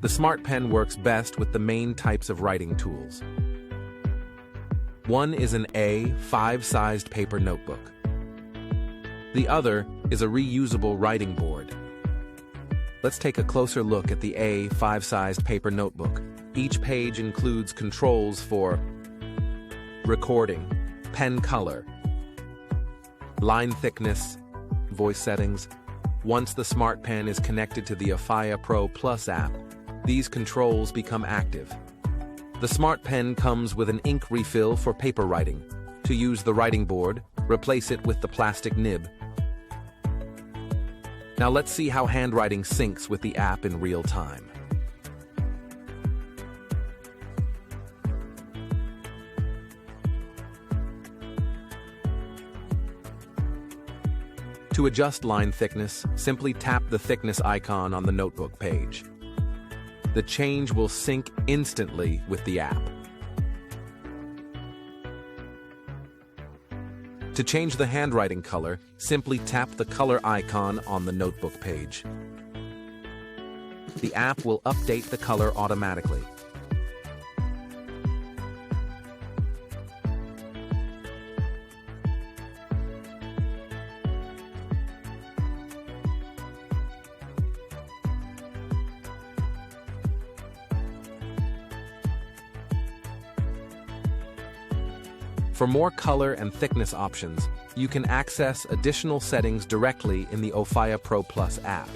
The smartpen works best with the main types of writing tools. One is an A5-sized paper notebook. The other is a reusable writing board. Let's take a closer look at the A5-sized paper notebook. Each page includes controls for recording, pen color, line thickness, voice settings. Once the smartpen is connected to the Ophaya Pro Plus app, these controls become active. The smartpen comes with an ink refill for paper writing. To use the writing board, replace it with the plastic nib. Now let's see how handwriting syncs with the app in real time. To adjust line thickness, simply tap the thickness icon on the notebook page. The change will sync instantly with the app. To change the handwriting color, simply tap the color icon on the notebook page. The app will update the color automatically. For more color and thickness options, you can access additional settings directly in the Ophaya Pro Plus app.